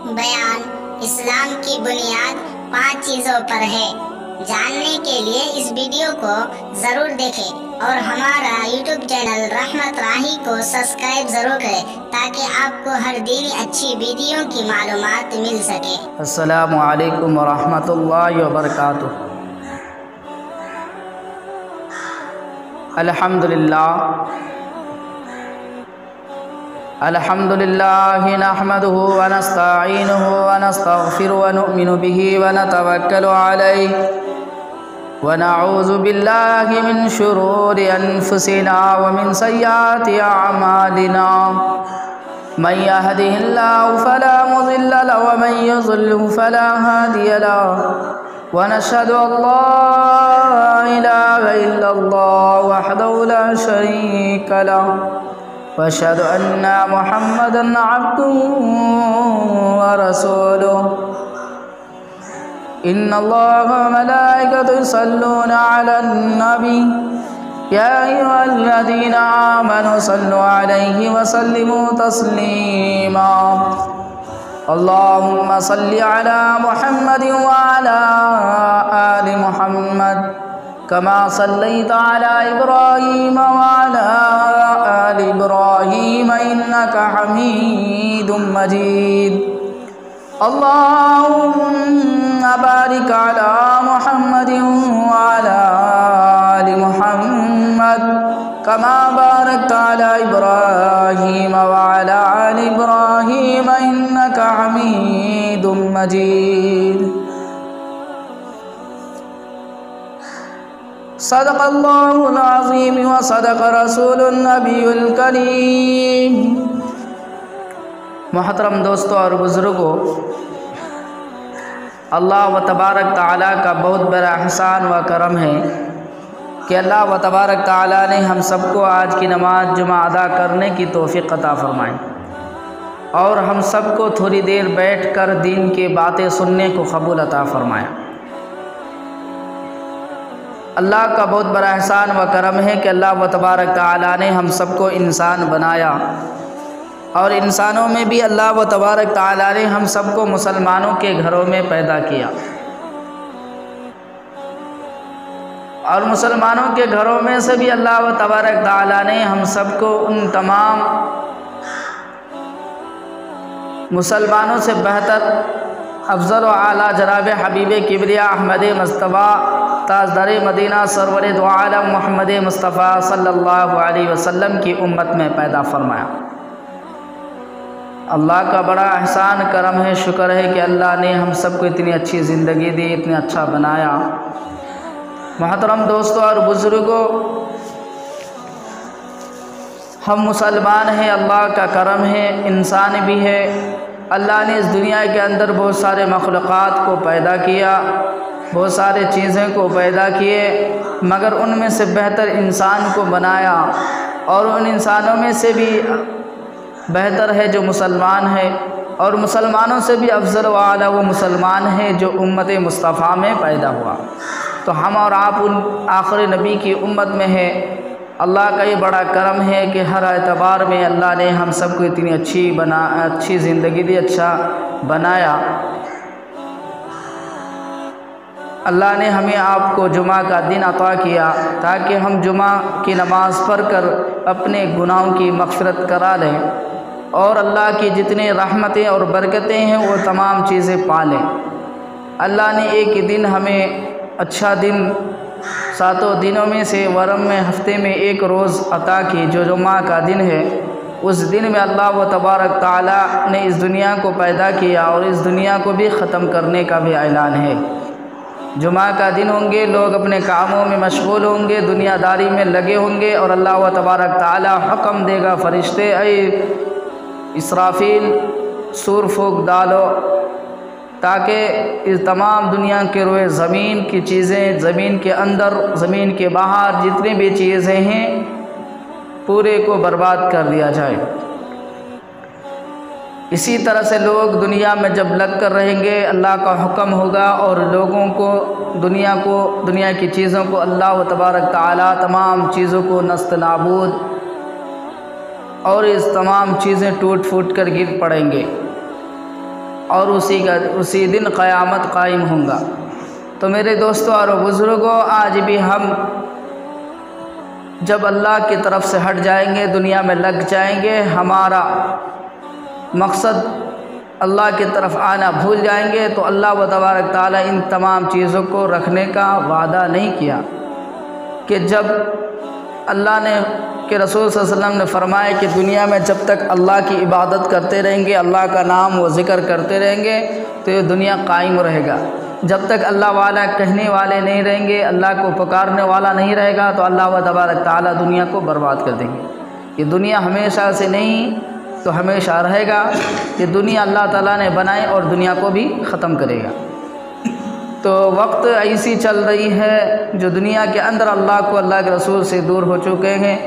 बयान इस्लाम की बुनियाद 5 चीज़ों पर है। जानने के लिए इस वीडियो को ज़रूर देखें और हमारा YouTube चैनल रहमत राही को सब्सक्राइब ज़रूर करें ताकि आपको हर दिन अच्छी वीडियो की मालूमात मिल सके। अस्सलामु अलैकुम वरहमतुल्लाहि वबरकातुहू। अल्हम्दुलिल्लाह नहमदुहु व नस्तईनुहु व नस्तगफिरुहु व नुमिनु बिही व नतवक्कलु अलैहि व नऊज़ु बिल्लाहि मिन शुरूरि अनफुसिना व मिन सय्यिआति अअमालिना। मन यहदिहिल्लाहु फला मुज़िल्ल लहु व मन युज़्लिल्हु फला हादिय लहु व नशहदु अल्ला इलाहा इल्लल्लाह वहदहु ला शरीका लहु व अशहदु अन्ना मुहम्मदन अब्दुहु व रसूलुहु। इन्नल्लाहा व मलाइकतहु युसल्लूना अलन नबी या अय्युहल्लज़ीना आमनू सल्लु अलैहि व सल्लिमू तस्लीमा। अल्लाहुम्मा सल्लि अला मुहम्मदिन व अला आलि मुहम्मद कमा सल्लैता अला इब्राहीम व अला आलि इब्राहीम इन्नका हमीदुम मजीद। अल्लाहुम्मा बारिक अला मुहम्मदिन व अला आलि मुहम्मद कमा बारकता अला इब्राहीम व अला आलि इब्राहीम इन्नका हमीदुम मजीद। सदक़ल्लाहुल अज़ीम व सदक़ रसूलुन नबियुल करीम। मोहतरम दोस्तों और बुज़ुर्गों, अल्लाह व तबारक तआला का बहुत बड़ा एहसान व करम है कि अल्लाह व तबारक तआला ने हम सबको आज की नमाज जुमा अदा करने की तौफ़ीक़ अता फ़रमाई और हम सबको थोड़ी देर बैठकर दीन की बातें सुनने को कबूल अता फ़रमाया। अल्लाह का बहुत बड़ा एहसान व करम है कि अल्लाह व तबारक तआला ने हम सबको इंसान बनाया और इंसानों में भी अल्लाह व तबारक तआला ने हम सबको मुसलमानों के घरों में पैदा किया और मुसलमानों के घरों में से भी अल्लाह व तबारक तआला ने हम सबको उन तमाम मुसलमानों से बेहतर अफजल व आला जनाब हबीब किबरिया अहमद मुस्तफ़ा ताजदार मदीना सरवर दो आलम मोहम्मद मुस्तफ़ा सल्लल्लाहु अलैहि वसल्लम की उम्मत में पैदा फरमाया। अल्लाह का बड़ा एहसान करम है, शुक्र है कि अल्लाह ने हम सबको इतनी अच्छी ज़िंदगी दी, इतना अच्छा बनाया। मोहतरम दोस्तों और बुज़ुर्गों, हम मुसलमान हैं, अल्लाह का करम है, इंसान भी है। अल्लाह ने इस दुनिया के अंदर बहुत सारे मखलूक़ात को पैदा किया, बहुत सारे चीज़ें को पैदा किए, मगर उनमें से बेहतर इंसान को बनाया और उन इंसानों में से भी बेहतर है जो मुसलमान है और मुसलमानों से भी अफजल व आला वो मुसलमान है जो उम्मत मुस्तफ़ा में पैदा हुआ। तो हम और आप उन आखिरी नबी की उम्मत में है। अल्लाह का ये बड़ा करम है कि हर एतबार में अल्लाह ने हम सबको इतनी अच्छी ज़िंदगी दी, अच्छा बनाया। अल्लाह ने हमें आपको जुमा का दिन अता किया ताकि हम जुमा की नमाज़ पढ़ कर अपने गुनाहों की मग़फ़िरत करा लें और अल्लाह की जितनी रहमतें और बरकतें हैं वो तमाम चीज़ें पा लें। अल्लाह ने एक दिन हमें अच्छा दिन 7 दिनों में से वरम में हफ्ते में एक रोज़ अता की जो जुमा का दिन है। उस दिन में अल्लाह व तबारक तआला ने इस दुनिया को पैदा किया और इस दुनिया को भी ख़त्म करने का भी ऐलान है। जुमा का दिन होंगे, लोग अपने कामों में मशगूल होंगे, दुनियादारी में लगे होंगे और अल्लाह व तबारक तआला हुक्म देगा, फ़रिश्ते ऐ इसराफील सूर फूक डालो ताकि इस तमाम दुनिया के रोए ज़मीन की चीज़ें, ज़मीन के अंदर ज़मीन के बाहर जितनी भी चीज़ें हैं पूरे को बर्बाद कर दिया जाए। इसी तरह से लोग दुनिया में जब लग कर रहेंगे अल्लाह का हुक्म होगा और लोगों को दुनिया की चीज़ों को अल्लाह व तबारक तआला तमाम चीज़ों को नस्त नाबूद और इस तमाम चीज़ें टूट फूट कर गिर पड़ेंगे। और उसी दिन क़यामत कायम होगा। तो मेरे दोस्तों और बुज़ुर्गों, आज भी हम जब अल्लाह की तरफ से हट जाएंगे, दुनिया में लग जाएंगे, हमारा मकसद अल्लाह की तरफ आना भूल जाएंगे, तो अल्लाह व तबारक ताला इन तमाम चीज़ों को रखने का वादा नहीं किया कि जब अल्लाह ने कि रसूल सल्लल्लाहु अलैहि वसल्लम ने फरमाया कि दुनिया में जब तक अल्लाह की इबादत करते रहेंगे, अल्लाह का नाम व ज़िक्र करते रहेंगे, तो ये दुनिया कायम रहेगा। जब तक अल्लाह वाला कहने वाले नहीं रहेंगे, अल्लाह को पुकारने वाला नहीं रहेगा, तो अल्लाह व तबारक ताला दुनिया को बर्बाद कर देंगे। ये दुनिया हमेशा से नहीं तो हमेशा रहेगा। ये दुनिया अल्लाह ताला ने बनाई और दुनिया को भी ख़त्म करेगा। तो वक्त ऐसी चल रही है जो दुनिया के अंदर अल्लाह को, अल्लाह के रसूल से दूर हो चुके हैं।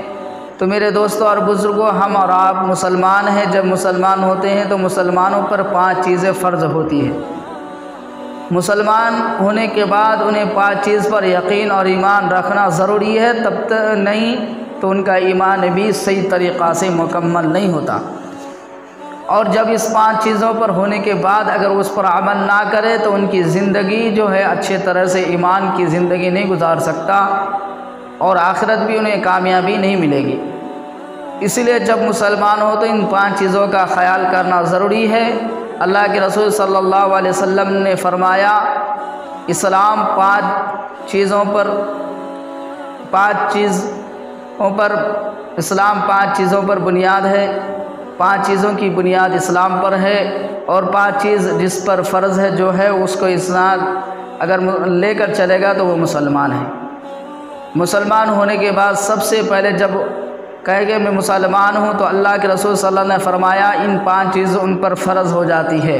तो मेरे दोस्तों और बुज़ुर्गों, हम और आप मुसलमान हैं। जब मुसलमान होते हैं तो मुसलमानों पर 5 चीज़ें फ़र्ज़ होती हैं। मुसलमान होने के बाद उन्हें 5 चीज़ पर यकीन और ईमान रखना ज़रूरी है, तब तक नहीं तो उनका ईमान भी सही तरीक़ा से मुकम्मल नहीं होता। और जब इस 5 चीज़ों पर होने के बाद अगर उस पर अमल ना करे तो उनकी ज़िंदगी जो है अच्छे तरह से ईमान की ज़िंदगी नहीं गुजार सकता और आखिरत भी उन्हें कामयाबी नहीं मिलेगी। इसलिए जब मुसलमान हो तो इन 5 चीज़ों का ख़याल करना ज़रूरी है। अल्लाह के रसूल सल्लल्लाहु अलैहि वसल्लम ने फरमाया, इस्लाम 5 चीज़ों पर बुनियाद है। 5 चीज़ों की बुनियाद इस्लाम पर है और 5 चीज़ जिस पर फ़र्ज़ है जो है उसको इस्लाम अगर लेकर चलेगा तो वो मुसलमान है। मुसलमान होने के बाद सबसे पहले जब कहेंगे मैं मुसलमान हूँ, तो अल्लाह के रसूल सल्लल्लाहु अलैहि वसल्लम ने फरमाया इन 5 चीज़ उन पर फ़र्ज़ हो जाती है।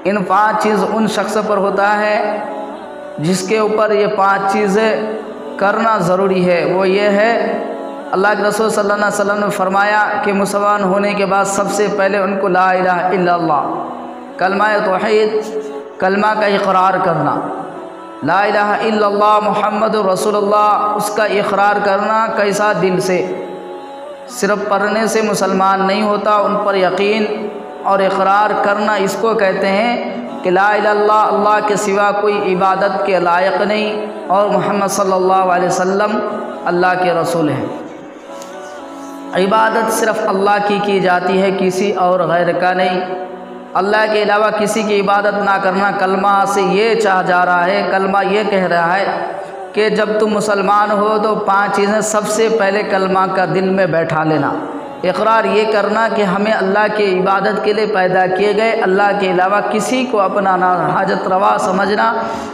इन 5 चीज़ उन शख्स पर होता है जिसके ऊपर ये 5 चीज़ें करना ज़रूरी है। वो ये है, अल्लाह के रसूल सल्लल्लाहु अलैहि वसल्लम ने फरमाया कि मुसलमान होने के बाद सबसे पहले उनको ला इलाहा इल्लल्लाह, कलमा तौहीद, कलमा का इक़रार करना, ला इलाहा इल्लल्लाह मुहम्मदुर रसूलुल्लाह, उसका इक़रार करना। कैसा? दिल से। सिर्फ पढ़ने से मुसलमान नहीं होता, उन पर यकीन और इक़रार करना इसको कहते हैं कि ला इलाहा इल्लल्लाह, अल्लाह के सिवा कोई इबादत के लायक नहीं और मोहम्मद सल्लल्लाहु अलैहि वसल्लम अल्लाह के रसूल हैं। इबादत सिर्फ़ अल्लाह की जाती है, किसी और गैर का नहीं। अल्लाह के अलावा किसी की इबादत ना करना। कलमा से ये चाह जा रहा है, कलमा ये कह रहा है कि जब तुम मुसलमान हो तो 5 चीज़ें सबसे पहले कलमा का दिल में बैठा लेना। इक़रार ये करना कि हमें अल्लाह की इबादत के लिए पैदा किए गए, अल्लाह के अलावा किसी को अपना ना हाजत रवा समझना,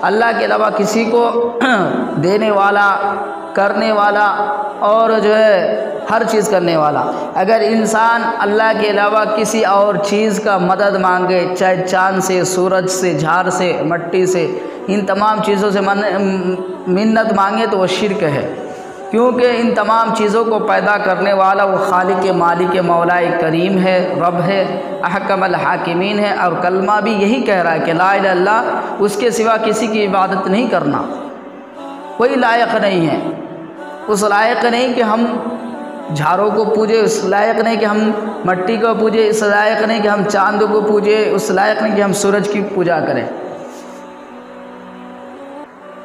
अल्लाह के अलावा किसी को देने वाला, करने वाला और जो है हर चीज़ करने वाला। अगर इंसान अल्लाह के अलावा किसी और चीज़ का मदद मांगे, चाहे चाँद से, सूरज से, झाड़ से, मिट्टी से, इन तमाम चीज़ों से मिन्नत मांगे तो वो शिर्क है, क्योंकि इन तमाम चीज़ों को पैदा करने वाला वो खालिक मालिक मौलाए करीम है, रब है, अहकमुल हाकिमीन है। और कलमा भी यही कह रहा है कि ला इलाहा इल्लल्लाह, उसके सिवा किसी की इबादत नहीं करना। कोई लायक नहीं है, उस लायक नहीं कि हम झाड़ों को पूजे, उस लायक नहीं कि हम मिट्टी को पूजे, इस लायक नहीं कि हम चांद को पूजे, उस लायक नहीं कि हम सूरज की पूजा करें।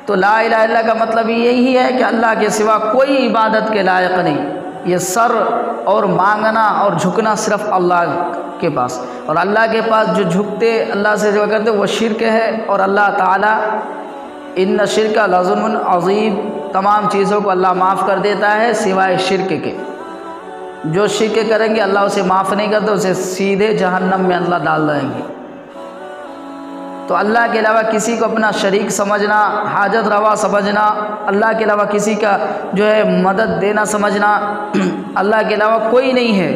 तो ला इलाहा इल्लल्लाह का मतलब यही है कि अल्लाह के सिवा कोई इबादत के लायक नहीं। ये सर और मांगना और झुकना सिर्फ़ अल्लाह के पास, और अल्लाह के पास जो झुकते, अल्लाह से जो करते वो शिर्क है। और अल्लाह ताला इन्न शिर्क लज़ुल्मुन अज़ीम, तमाम चीज़ों को अल्लाह माफ़ कर देता है सिवाय शिर्क के। जो शिर्क करेंगे अल्लाह उसे माफ़ नहीं करता, उसे सीधे जहन्नम में अल्लाह डाल देंगे। तो अल्लाह के अलावा किसी को अपना शरीक समझना, हाजत रवा समझना, अल्लाह के अलावा किसी का जो है मदद देना समझना, अल्लाह के अलावा कोई नहीं है।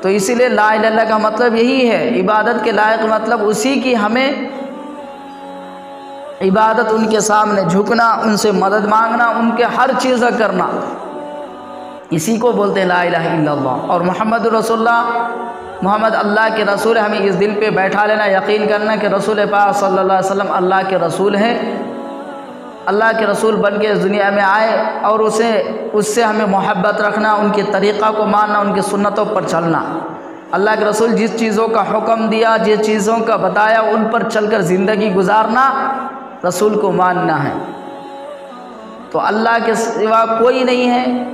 तो इसीलिए ला इलाहा इल्लल्लाह का मतलब यही है, इबादत के लायक मतलब उसी की हमें इबादत, उनके सामने झुकना, उनसे मदद मांगना, उनके हर चीज़ करना, इसी को बोलते हैं ला इलाहा इल्लल्लाह। और मोहम्मद रसूलुल्लाह, मोहम्मद अल्लाह के रसूल है, हमें इस दिल पे बैठा लेना, यकीन करना कि रसूल पाक सल्लल्लाहु अलैहि वसल्लम अल्लाह के रसूल हैं। अल्लाह के रसूल बन के इस दुनिया में आए और उससे हमें मोहब्बत रखना, उनके तरीक़ा को मानना, उनकी सुन्नतों पर चलना। अल्लाह के रसूल जिस चीज़ों का हुक्म दिया, जिस चीज़ों का बताया, उन पर चलकर ज़िंदगी गुजारना, रसूल को मानना है। तो अल्लाह के सिवा कोई नहीं है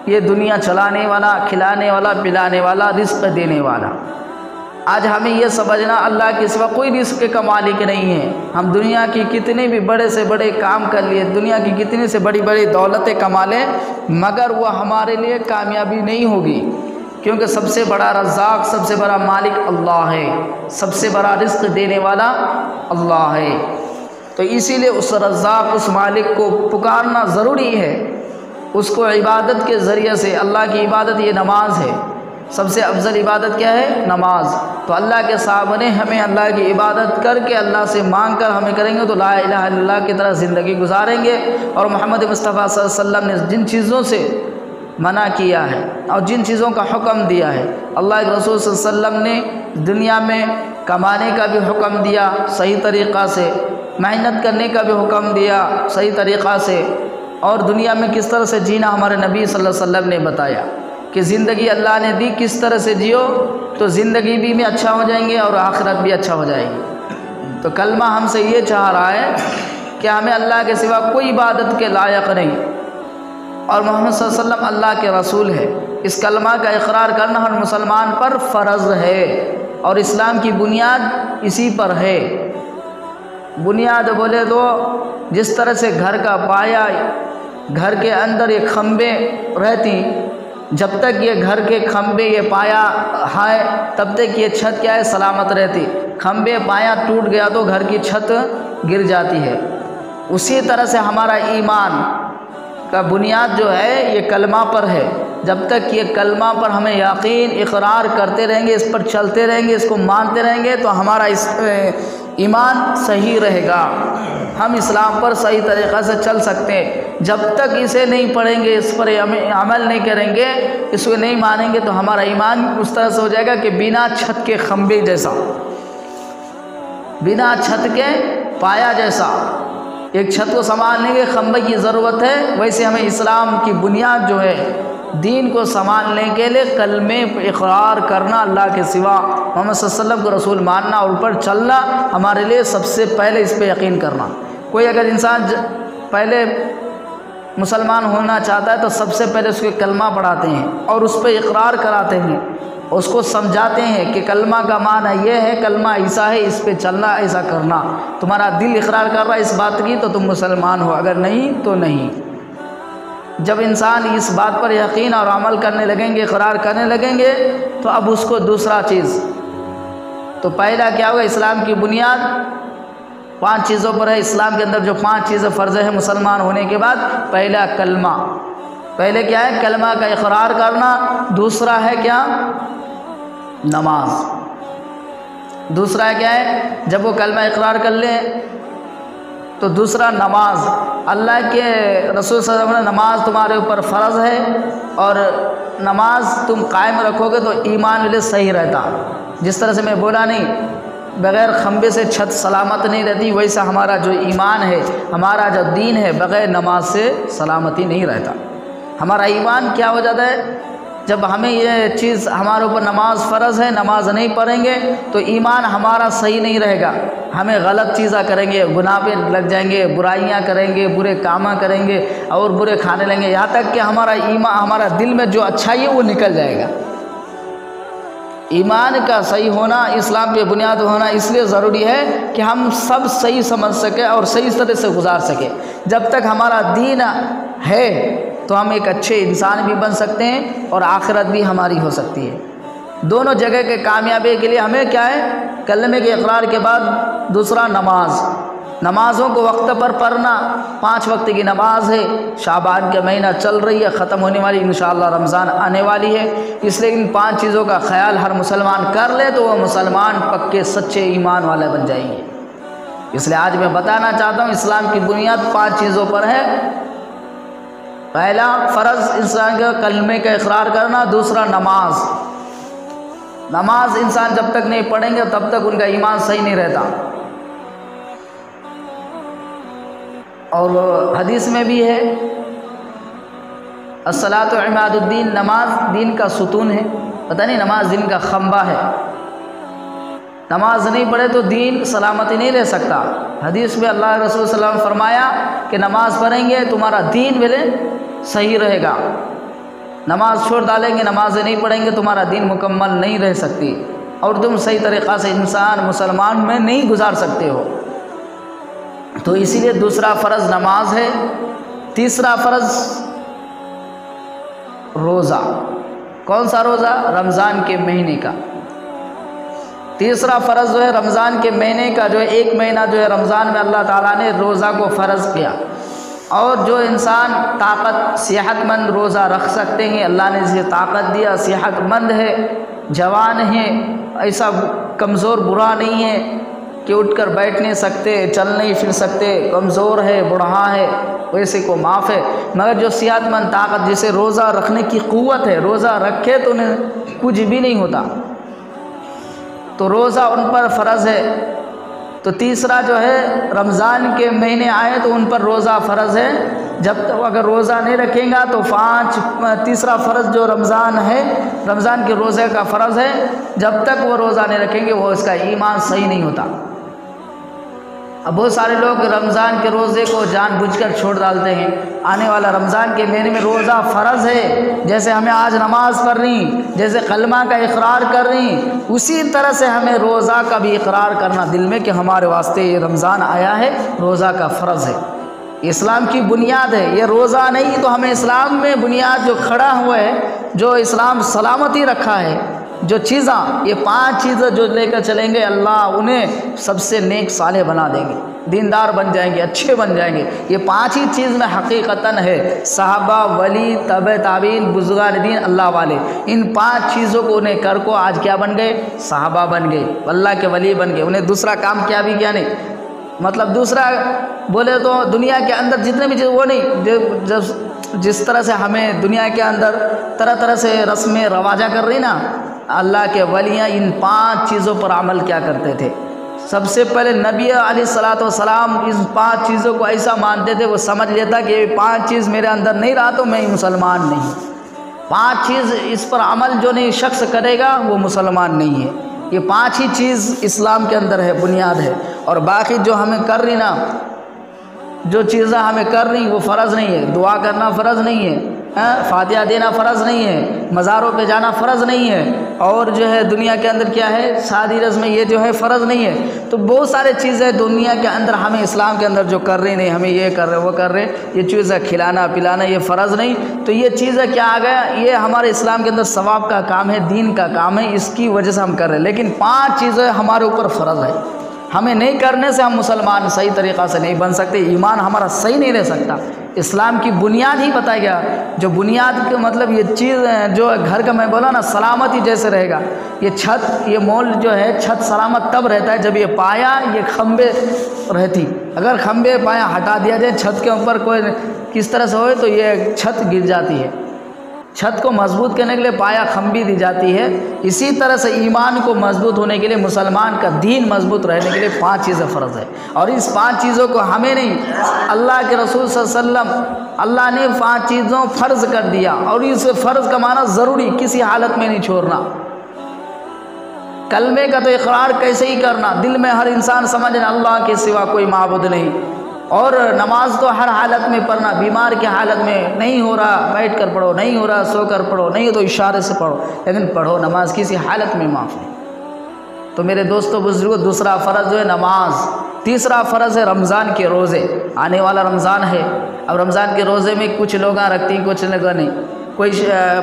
ये दुनिया चलाने वाला, खिलाने वाला, पिलाने वाला, रिस्क देने वाला। आज हमें यह समझना अल्लाह के सिवा कोई रिस्क का मालिक नहीं है। हम दुनिया की कितने भी बड़े से बड़े काम कर लिए, दुनिया की कितनी से बड़ी बड़ी दौलतें कमा लें, मगर वह हमारे लिए कामयाबी नहीं होगी, क्योंकि सबसे बड़ा रज़ाक़, सबसे बड़ा मालिक अल्लाह है, सबसे बड़ा रिस्क देने वाला अल्लाह है। तो इसीलिए उस रज़ाक़, उस मालिक को पुकारना ज़रूरी है। उसको इबादत के ज़रिए से, अल्लाह की इबादत ये नमाज है, सबसे अफजल इबादत क्या है? नमाज। तो अल्लाह के सामने हमें अल्लाह की इबादत करके, अल्लाह से मांग कर हमें करेंगे तो ला इलाहा इल्लल्लाह की तरह ज़िंदगी गुजारेंगे। और मोहम्मद मुस्तफ़ा सल्लल्लाहु अलैहि वसल्लम ने जिन चीज़ों से मना किया है और जिन चीज़ों का हुक्म दिया है, अल्लाह के रसूल सल्लल्लाहु अलैहि वसल्लम ने दुनिया में कमाने का भी हुक्म दिया सही तरीक़ा से, मेहनत करने का भी हुक्म दिया सही तरीक़ा से, और दुनिया में किस तरह से जीना हमारे नबी सल्लल्लाहु अलैहि वसल्लम ने बताया कि ज़िंदगी अल्लाह ने दी, किस तरह से जियो तो ज़िंदगी भी में अच्छा हो जाएंगे और आखिरत भी अच्छा हो जाएगी। तो कलमा हमसे ये चाह रहा है कि हमें अल्लाह के सिवा कोई इबादत के लायक नहीं, और मोहम्मद सल्लल्लाहु अलैहि वसल्लम अल्लाह के रसूल है। इस कलमा का इकरार करना हर मुसलमान पर फ़र्ज़ है, और इस्लाम की बुनियाद इसी पर है। बुनियाद बोले तो जिस तरह से घर का पाया, घर के अंदर ये खम्भे रहती, जब तक ये घर के खम्भे, ये पाया है, तब तक ये छत क्या है? सलामत रहती। खम्भे पाया टूट गया तो घर की छत गिर जाती है। उसी तरह से हमारा ईमान का बुनियाद जो है ये कलमा पर है। जब तक ये कलमा पर हमें यकीन, इकरार करते रहेंगे, इस पर चलते रहेंगे, इसको मानते रहेंगे, तो हमारा इस ईमान सही रहेगा, हम इस्लाम पर सही तरीक़ा से चल सकते हैं। जब तक इसे नहीं पढ़ेंगे, इस पर अमल नहीं करेंगे, इसको नहीं मानेंगे, तो हमारा ईमान उस तरह से हो जाएगा कि बिना छत के खम्भे जैसा, बिना छत के पाया जैसा। एक छत को संभालने के खम्भे की ज़रूरत है, वैसे हमें इस्लाम की बुनियाद जो है, दीन को संभालने के लिए कलमे पर इक़रार करना, अल्लाह के सिवा मोहम्मद सल्लल्लाहु अलैहि वसल्लम को रसूल मानना और ऊपर चलना, हमारे लिए सबसे पहले इस पर यकीन करना। कोई अगर इंसान पहले मुसलमान होना चाहता है तो सबसे पहले उसके कलमा पढ़ाते हैं और उस पर इक़रार कराते हैं, उसको समझाते हैं कि कलमा का माना ये है, कलमा ऐसा है, इस पे चलना, ऐसा करना। तुम्हारा दिल इक़रार कर रहा है इस बात की तो तुम मुसलमान हो, अगर नहीं तो नहीं। जब इंसान इस बात पर यकीन और अमल करने लगेंगे, इक़रार करने लगेंगे, तो अब उसको दूसरा चीज़, तो पहला क्या होगा? इस्लाम की बुनियाद 5 चीज़ों पर है। इस्लाम के अंदर जो 5 चीज़ें फ़र्ज़ है मुसलमान होने के बाद, पहला कलमा, पहले क्या है? कलमा का इक़रार करना। दूसरा है क्या? नमाज। दूसरा है क्या है? जब वो कलमा इक़रार कर ले तो दूसरा नमाज। अल्लाह के रसूल सल्लल्लाहु अलैहि वसल्लम ने नमाज तुम्हारे ऊपर फ़र्ज़ है, और नमाज तुम कायम रखोगे तो ईमान वाले सही रहता। जिस तरह से मैं बोला नहीं, बग़ैर खम्भे से छत सलामत नहीं रहती, वैसा हमारा जो ईमान है, हमारा जो दीन है, बग़ैर नमाज से सलामती नहीं रहता। हमारा ईमान क्या हो जाता है? जब हमें ये चीज़, हमारे ऊपर नमाज फ़र्ज़ है, नमाज नहीं पढ़ेंगे तो ईमान हमारा सही नहीं रहेगा। हमें गलत चीज़ें करेंगे, गुनाह पे लग जाएंगे, बुराइयां करेंगे, बुरे काम करेंगे और बुरे खाने लेंगे, यहाँ तक कि हमारा ईमान, हमारा दिल में जो अच्छाई है वो निकल जाएगा। ईमान का सही होना, इस्लाम पे बुनियाद होना इसलिए ज़रूरी है कि हम सब सही समझ सकें और सही तरह से गुजार सकें। जब तक हमारा दीन है तो हम एक अच्छे इंसान भी बन सकते हैं और आखिरत भी हमारी हो सकती है। दोनों जगह के कामयाबी के लिए हमें क्या है? कलमे के इक़रार के बाद दूसरा नमाज। नमाज़ों को वक्त पर पढ़ना, 5 वक्त की नमाज है। शाबान का महीना चल रही है, ख़त्म होने वाली, इंशाअल्लाह रमज़ान आने वाली है, इसलिए इन 5 चीज़ों का ख्याल हर मुसलमान कर ले तो वह मुसलमान पक्के सच्चे ईमान वाले बन जाएंगे। इसलिए आज मैं बताना चाहता हूँ, इस्लाम की बुनियाद 5 चीज़ों पर है। पहला फ़र्ज़ इंसान का कलमे का इक़रार करना, दूसरा नमाज। नमाज इंसान जब तक नहीं पढ़ेंगे तब तक उनका ईमान सही नहीं रहता। और हदीस में भी है, अस्सलातु इमादुद्दीन, नमाज दीन का सुतून है। पता नहीं, नमाज दिन का खंबा है। नमाज नहीं पढ़े तो दीन सलामती नहीं रह सकता। हदीस में अल्लाह रसूल सल्लल्लाहु अलैहि वसल्लम फरमाया कि नमाज़ पढ़ेंगे तुम्हारा दीन बोले सही रहेगा, नमाज छोड़ डालेंगे, नमाज़ें नहीं पढ़ेंगे, तुम्हारा दीन मुकम्मल नहीं रह सकती और तुम सही तरीक़ा से इंसान मुसलमान में नहीं गुजार सकते हो। तो इसीलिए दूसरा फ़र्ज़ नमाज है। तीसरा फ़र्ज़ रोज़ा। कौन सा रोज़ा? रमज़ान के महीने का। तीसरा फ़र्ज़ जो है रमज़ान के महीने का, जो है एक महीना जो है रमज़ान में अल्लाह ताला ने रोज़ा को फ़र्ज़ किया। और जो इंसान ताकत सेहतमंद रोज़ा रख सकते हैं, अल्लाह ने जिसे ताकत दिया, सेहतमंद है, जवान है, ऐसा कमज़ोर बुरा नहीं है कि उठकर बैठ नहीं सकते, चल नहीं फिर सकते, कमज़ोर है, बुढ़ा है, वैसे को माफ़ है। मगर जो सेहतमंद ताकत, जिसे रोज़ा रखने की क़ुव्वत है, रोज़ा रखे तो उन्हें कुछ भी नहीं होता, तो रोज़ा उन पर फ़र्ज़ है। तो तीसरा जो है रमज़ान के महीने आए तो उन पर रोज़ा फ़र्ज़ है। जब तक अगर रोज़ा नहीं रखेगा तो तीसरा फ़र्ज़ जो रमज़ान है, रमज़ान के रोज़े का फ़र्ज़ है, जब तक वो रोज़ा नहीं रखेंगे वो इसका ईमान सही नहीं होता। अब बहुत सारे लोग रमज़ान के रोज़े को जानबूझकर छोड़ डालते हैं। आने वाला रमज़ान के महीने में रोज़ा फ़र्ज़ है। जैसे हमें आज नमाज़ पढ़नी, जैसे कलमा का इकरार करनी, उसी तरह से हमें रोज़ा का भी इकरार करना दिल में कि हमारे वास्ते ये रमज़ान आया है, रोज़ा का फ़र्ज़ है। इस्लाम की बुनियाद है ये। रोज़ा नहीं तो हमें इस्लाम में बुनियाद जो खड़ा हुआ है, जो इस्लाम सलामती रखा है, जो चीज़ें, ये 5 चीज़ें जो लेकर चलेंगे, अल्लाह उन्हें सबसे नेक साले बना देंगे, दीनदार बन जाएंगे, अच्छे बन जाएंगे। ये 5 ही चीज़ में हकीकतन है। सहाबा, वली, तबे ताबीन, बुज़ुर्गान दीन, अल्लाह वाले, इन 5 चीज़ों को उन्हें कर को आज क्या बन गए? सहाबा बन गए, अल्लाह के वली बन गए। उन्हें दूसरा काम क्या भी क्या नहीं, मतलब दूसरा बोले तो दुनिया के अंदर जितने भी चीज़ वो नहीं, जब जिस तरह से हमें दुनिया के अंदर तरह तरह से रस्में रवाजा कर रही ना, अल्लाह के वलियाँ इन 5 चीज़ों पर अमल क्या करते थे। सबसे पहले नबी अलैहिस्सलातु वस्सलाम इस 5 चीज़ों को ऐसा मानते थे, वो समझ लेता कि ये 5 चीज़ मेरे अंदर नहीं रहा तो मैं मुसलमान नहीं। 5 चीज़ इस पर अमल जो नहीं शख्स करेगा वो मुसलमान नहीं है। ये 5 ही चीज़ इस्लाम के अंदर है, बुनियाद है। और बाकी जो हमें कर रही ना, जो चीज़ें हमें कर रही वो फ़र्ज़ नहीं है। दुआ करना फ़र्ज़ नहीं है, फातिहा देना फ़र्ज़ नहीं है, मज़ारों पे जाना फ़र्ज़ नहीं है, और जो है दुनिया के अंदर क्या है, शादी रस्म, ये जो है फ़र्ज़ नहीं है। तो बहुत सारे चीज़ें दुनिया के अंदर हमें इस्लाम के अंदर जो कर रही नहीं, हमें ये कर रहे वो कर रहे, ये चीज़ें खिलाना पिलाना ये फ़र्ज़ नहीं। तो ये चीज़ें क्या आ गया, ये हमारे इस्लाम के अंदर सवाब का काम है, दीन का काम है, इसकी वजह से हम कर रहे हैं। लेकिन 5 चीज़ें हमारे ऊपर फ़र्ज़ है, हमें नहीं करने से हम मुसलमान सही तरीक़ा से नहीं बन सकते, ईमान हमारा सही नहीं रह सकता। इस्लाम की बुनियाद ही बताया गया, जो बुनियाद के मतलब ये चीज़ जो घर का मैं बोला ना, सलामती जैसे रहेगा। ये छत, ये मोल जो है, छत सलामत तब रहता है जब ये पाया, ये खंबे रहती। अगर खंबे पाया हटा दिया जाए, छत के ऊपर कोई किस तरह से हो तो ये छत गिर जाती है। छत को मजबूत करने के लिए पाया खंबी दी जाती है। इसी तरह से ईमान को मजबूत होने के लिए, मुसलमान का दीन मजबूत रहने के लिए 5 चीज़ें फ़र्ज़ है। और इस 5 चीज़ों को हमें नहीं, अल्लाह के रसूल सल्लल्लाहु अलैहि वसल्लम, अल्लाह ने 5 चीज़ों फ़र्ज़ कर दिया। और इस फ़र्ज़ का माना ज़रूरी, किसी हालत में नहीं छोड़ना। कलमे का तो इकरार कैसे ही करना, दिल में हर इंसान समझना अल्लाह के सिवा कोई माबूद नहीं। और नमाज तो हर हालत में पढ़ना, बीमार की हालत में नहीं हो रहा बैठ कर पढ़ो, नहीं हो रहा सो कर पढ़ो, नहीं हो तो इशारे से पढ़ो, लेकिन पढ़ो नमाज, किसी हालत में माफ़ नहीं। तो मेरे दोस्तों बुजुर्गों, दूसरा फ़र्ज़ जो है नमाज। तीसरा फ़र्ज़ है रमज़ान के रोज़े। आने वाला रमज़ान है, अब रमज़ान के रोज़े में कुछ लोग रखती हैं, कुछ लोग नहीं। कोई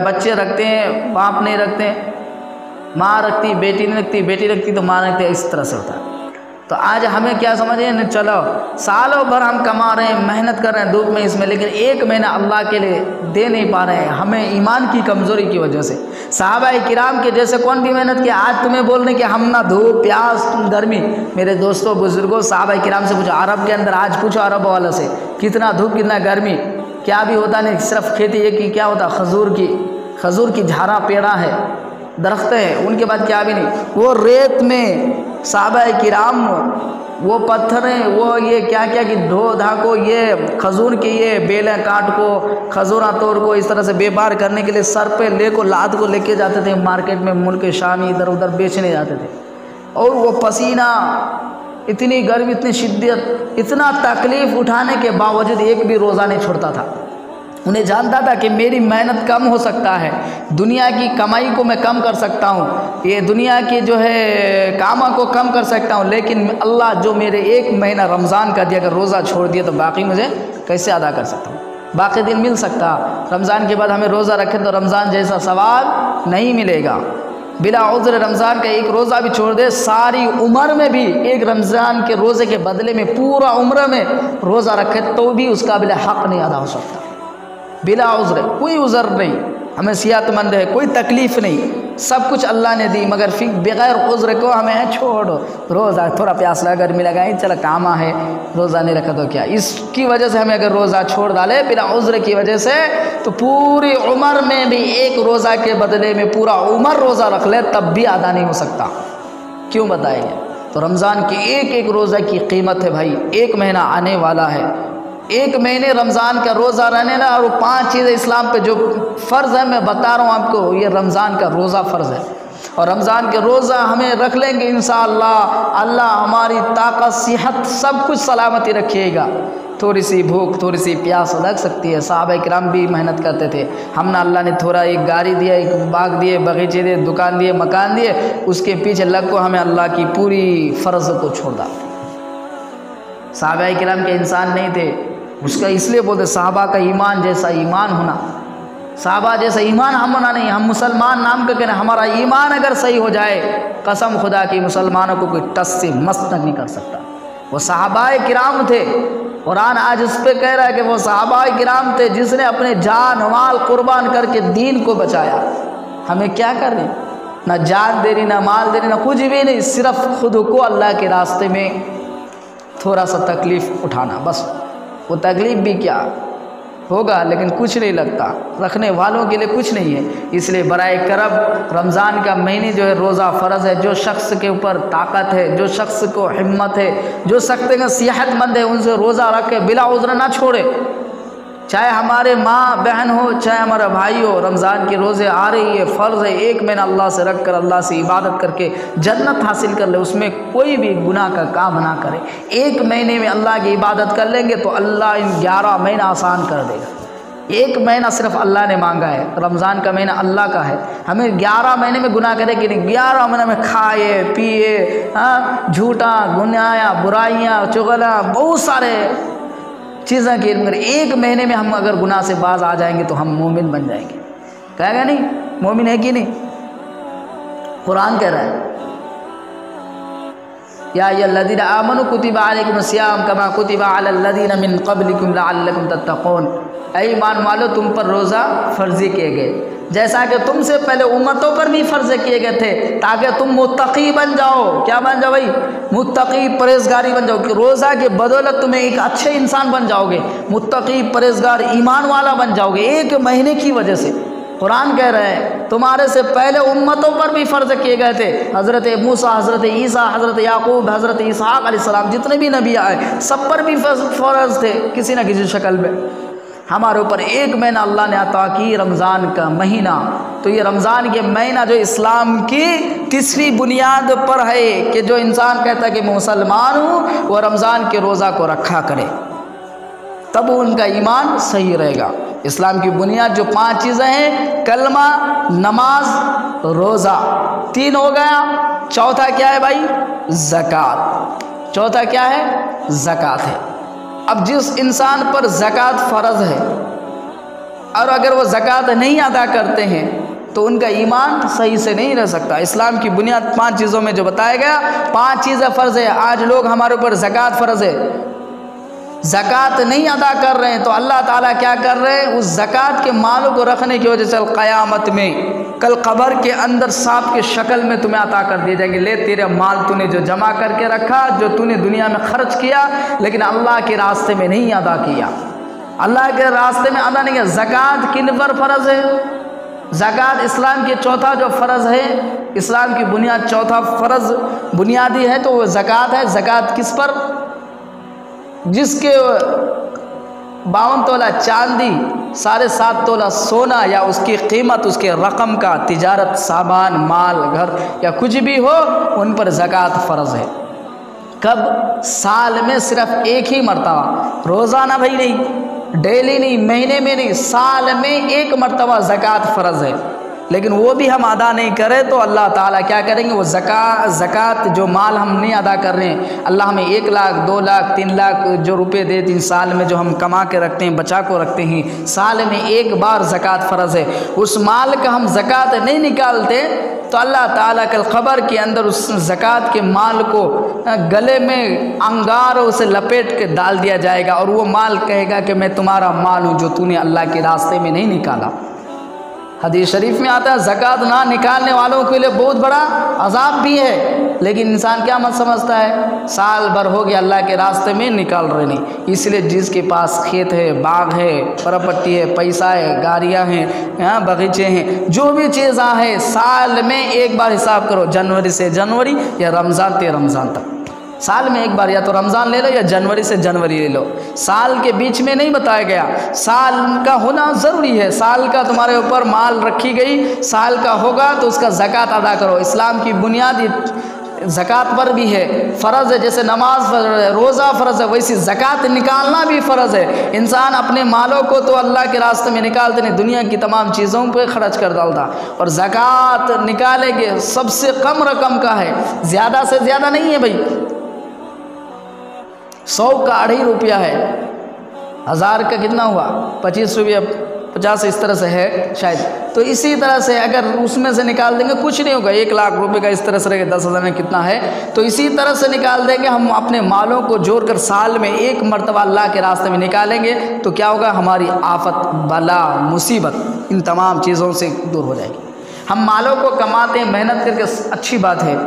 बच्चे रखते हैं, बाप नहीं रखते, माँ रखती, बेटी नहीं रखती, बेटी रखती तो माँ रखती, इस तरह से होता है। तो आज हमें क्या समझे न, चलो सालों भर हम कमा रहे हैं, मेहनत कर रहे हैं धूप में इसमें, लेकिन एक महीना अल्लाह के लिए दे नहीं पा रहे हैं, हमें ईमान की कमज़ोरी की वजह से। सहाबा किराम के जैसे कौन भी मेहनत किया, आज तुम्हें बोलने कि हम ना धूप प्यास गर्मी। मेरे दोस्तों बुजुर्गों, सहाबा किराम से पूछो, अरब के अंदर आज पूछो अरब वालों से, कितना धूप कितना गर्मी, क्या भी होता नहीं, सिर्फ खेती एक की क्या होता, खजूर की झाड़ा पेड़ा है, दरख्त है, उनके बाद क्या भी नहीं। वो रेत में सहाबा किराम वो पत्थरें, वो ये क्या क्या कि धो धा को, ये खजूर की ये बेलें काट को, खजूरा तोड़ को इस तरह से बेबार करने के लिए सर पे ले को लाद को लेके जाते थे मार्केट में, मुल्क शामी इधर उधर बेचने जाते थे। और वो पसीना, इतनी गर्मी, इतनी शिद्दत, इतना तकलीफ़ उठाने के बावजूद एक भी रोज़ा नहीं छोड़ता था। उन्हें जानता था कि मेरी मेहनत कम हो सकता है, दुनिया की कमाई को मैं कम कर सकता हूँ, ये दुनिया की जो है कामा को कम कर सकता हूँ, लेकिन अल्लाह जो मेरे एक महीना रमज़ान का दिया, अगर रोज़ा छोड़ दिया तो बाकी मुझे कैसे अदा कर सकता हूँ, बाकी दिन मिल सकता। रमज़ान के बाद हमें रोज़ा रखें तो रमज़ान जैसा सवाल नहीं मिलेगा। बिला उज़्र रमज़ान का एक रोज़ा भी छोड़ दे, सारी उम्र में भी एक रमज़ान के रोज़े के बदले में पूरा उम्र में रोज़ा रखे तो भी उसका बिला हक़ नहीं अदा हो सकता। बिला उज़्र, कोई उज़्र नहीं, हमें सेहतमंद है, कोई तकलीफ़ नहीं, सब कुछ अल्लाह ने दी, मगर फिर बग़ैर उज़्र को हमें छोड़ो, रोज़ा थोड़ा प्यास लगा, गर्मी लगाई, चलो कामा है, रोज़ा नहीं रखा तो क्या, इसकी वजह से हमें अगर रोज़ा छोड़ डाले बिला उज़्र की वजह से, तो पूरी उम्र में भी एक रोज़ा के बदले में पूरा उम्र रोज़ा रख ले तब भी अदा नहीं हो सकता। क्यों बताएंगे? तो रमज़ान की एक एक रोज़ा की कीमत है भाई। एक महीना आने वाला है, एक महीने रमज़ान का रोज़ा रहने ना, और 5 चीज़ें इस्लाम पे जो फ़र्ज़ है मैं बता रहा हूँ आपको, ये रमज़ान का रोज़ा फ़र्ज़ है। और रमज़ान के रोज़ा हमें रख लेंगे इंशाअल्लाह, अल्लाह हमारी ताकत, सेहत, सब कुछ सलामती रखिएगा। थोड़ी सी भूख, थोड़ी सी प्यास लग सकती है, सहाबा किराम भी मेहनत करते थे। हमने अल्लाह ने थोड़ा एक गाड़ी दिया, एक बाग दिए, बगीचे दिए, दुकान दिए, मकान दिए, उसके पीछे लग को हमें अल्लाह की पूरी फ़र्ज़ को छोड़ डाल। सहाबा किराम के इंसान नहीं थे, उसका इसलिए बोलते सहाबा का ईमान जैसा ईमान होना, सहाबा जैसा ईमान हम होना नहीं। हम मुसलमान नाम के कहना, हमारा ईमान अगर सही हो जाए, कसम खुदा की मुसलमानों को कोई टस से मस्त नहीं कर सकता। वो सहाबा किराम थे, कुरान आज उस पर कह रहा है कि वो सहाबा किराम थे जिसने अपने जान माल कुर्बान करके दीन को बचाया। हमें क्या करने, ना जान दे रही, ना माल दे रही, ना कुछ भी नहीं, सिर्फ खुद को अल्लाह के रास्ते में थोड़ा सा तकलीफ़ उठाना, बस। वो तकलीफ़ भी क्या होगा, लेकिन कुछ नहीं लगता, रखने वालों के लिए कुछ नहीं है। इसलिए बराए करब रमज़ान का महीने जो है रोज़ा फ़र्ज़ है। जो शख्स के ऊपर ताकत है, जो शख्स को हिम्मत है, जो शख्स का सेहतमंद है, उनसे रोज़ा रख के बिला उज़्र ना छोड़े। चाहे हमारे माँ बहन हो, चाहे हमारा भाई हो, रमज़ान के रोज़े आ रही है, फ़र्ज़ है, एक महीना अल्लाह से रख कर, अल्लाह से इबादत करके जन्नत हासिल कर ले, उसमें कोई भी गुनाह का काम ना करे। एक महीने में अल्लाह की इबादत कर लेंगे तो अल्लाह इन 11 महीना आसान कर देगा। एक महीना सिर्फ अल्लाह ने मांगा है, रमज़ान का महीना अल्लाह का है। हमें 11 महीने में गुनाह करे कि नहीं, 11 महीने में खाए पिए, झूठा गुनाया, बुराइयाँ, चुगला, बहुत सारे चीज़ें की, मगर एक महीने में हम अगर गुनाह से बाज आ जाएंगे तो हम मोमिन बन जाएंगे। कहेगा नहीं, मोमिन है कि नहीं? कुरान कह रहा है, या अय्युहल्लज़ीना आमनू कुतिबा अलैकुमुस्सियाम कमा कुतिबा अलल्लज़ीना मिन क़ब्लिकुम लअल्लकुम तत्तक़ून। ऐ ईमान वालो, तुम पर रोज़ा फ़र्ज़ी किए गए जैसा कि तुमसे पहले उम्मतों पर भी फ़र्ज़ किए गए थे, ताकि तुम मुत्तकी बन जाओ। क्या बन जाओ भाई? मुत्तकी, परहेज़गारी बन जाओ। कि रोज़ा के बदौलत तुम्हें एक अच्छे इंसान बन जाओगे, मुत्तकी, परहेज़गार, ईमान वाला बन जाओगे एक महीने की वजह से। कुरान कह रहे हैं तुम्हारे से पहले उम्मतों पर भी फ़र्ज़ किए गए थे। हज़रत मूसा, हज़रत ईसा, हज़रत याकूब, हज़रत इसहाक़ अलैहिस्सलाम, जितने भी नबी आए सब पर भी फ़र्ज़ थे किसी न किसी शक्ल में। हमारे ऊपर एक महीना अल्लाह ने अता की, रमज़ान का महीना। तो ये रमज़ान के महीना जो इस्लाम की तीसरी बुनियाद पर है कि जो इंसान कहता है कि मैं मुसलमान हूँ, वो रमज़ान के रोज़ा को रखा करे, तब उनका ईमान सही रहेगा। इस्लाम की बुनियाद जो 5 चीज़ें हैं, कलमा, नमाज, रोज़ा, 3 हो गया। चौथा क्या है भाई? ज़कात। चौथा क्या है? ज़कात है। अब जिस इंसान पर ज़कात फ़र्ज़ है और अगर वो ज़कात नहीं अदा करते हैं तो उनका ईमान सही से नहीं रह सकता। इस्लाम की बुनियाद 5 चीज़ों में जो बताया गया, 5 चीज़ें फ़र्ज़ है। आज लोग हमारे ऊपर ज़कात फ़र्ज़ है, ज़कात नहीं अदा कर रहे हैं, तो अल्लाह ताला क्या कर रहे हैं? उस ज़कात के मालों को रखने की वजह से क़यामत में, कल कब्र के अंदर सांप के शक्ल में तुम्हें अता कर दिए जाएंगे। ले तेरे माल तूने जो जमा करके रखा, जो तूने दुनिया में खर्च किया लेकिन अल्लाह के रास्ते में नहीं अदा किया, अल्लाह के रास्ते में अदा नहीं किया। ज़कात किन पर फ़र्ज़ है? ज़कात इस्लाम के चौथा जो फ़र्ज़ है, इस्लाम की बुनियाद चौथा फ़र्ज़ बुनियादी है तो वो ज़कात है। ज़कात किस पर? जिसके 52 तोला चांदी, 7.5 तोला सोना या उसकी कीमत, उसके रकम का तिजारत, सामान, माल, घर या कुछ भी हो, उन पर ज़कात फ़र्ज़ है। कब? साल में सिर्फ एक ही मरतबा, रोज़ाना भाई नहीं, डेली नहीं, महीने में नहीं, साल में एक मरतबा ज़कात फ़र्ज़ है। लेकिन वो भी हम अदा नहीं करें तो अल्लाह ताला क्या करेंगे? वो ज़कात जो माल हम नहीं अदा कर रहे हैं, अल्लाह हमें 1 लाख 2 लाख 3 लाख जो रुपए देते हैं साल में, जो हम कमा के रखते हैं, बचा को रखते हैं, साल में एक बार ज़कात फ़र्ज़ है। उस माल का हम ज़कात नहीं निकालते तो अल्लाह ताला कल क़ब्र के अंदर उस ज़कात के माल को गले में अंगारों से लपेट के डाल दिया जाएगा और वो माल कहेगा कि मैं तुम्हारा माल हूँ जो तूने अल्लाह के रास्ते में नहीं निकाला। हदीस शरीफ में आता है ज़कात ना निकालने वालों के लिए बहुत बड़ा अजाब भी है। लेकिन इंसान क्या मत समझता है, साल भर हो गया अल्लाह के रास्ते में निकाल रहे नहीं। इसलिए जिसके पास खेत है, बाग है, प्रॉपर्टी है, पैसा है, गाड़ियाँ हैं, बगीचे हैं, जो भी चीज़ें हैं, साल में एक बार हिसाब करो, जनवरी से जनवरी या रमज़ान से रमज़ान तक, साल में एक बार या तो रमज़ान ले लो या जनवरी से जनवरी ले लो। साल के बीच में नहीं बताया गया, साल का होना ज़रूरी है। साल का तुम्हारे ऊपर माल रखी गई, साल का होगा तो उसका ज़कात अदा करो। इस्लाम की बुनियादी ज़कात पर भी है, फ़र्ज़ है। जैसे नमाज फ़र्ज़ है, रोज़ा फ़र्ज़ है, वैसी ज़कात निकालना भी फ़र्ज़ है। इंसान अपने मालों को तो अल्लाह के रास्ते में निकालते नहीं, दुनिया की तमाम चीज़ों पे खर्च कर डालता। और ज़कात निकालेंगे सबसे कम रकम का है, ज़्यादा से ज़्यादा नहीं है भाई। 100 का 2.5 रुपया है, 1000 का कितना हुआ? 25 रुपया, 50 इस तरह से है शायद। तो इसी तरह से अगर उसमें से निकाल देंगे कुछ नहीं होगा। 1 लाख रुपए का इस तरह से रहेगा, 10,000 में कितना है, तो इसी तरह से निकाल देंगे। हम अपने मालों को जोड़कर साल में एक मरतबा अल्लाह के रास्ते में निकालेंगे तो क्या होगा? हमारी आफत, बला, मुसीबत, इन तमाम चीज़ों से दूर हो जाएगी। हम मालों को कमाते हैं मेहनत करके, अच्छी बात है,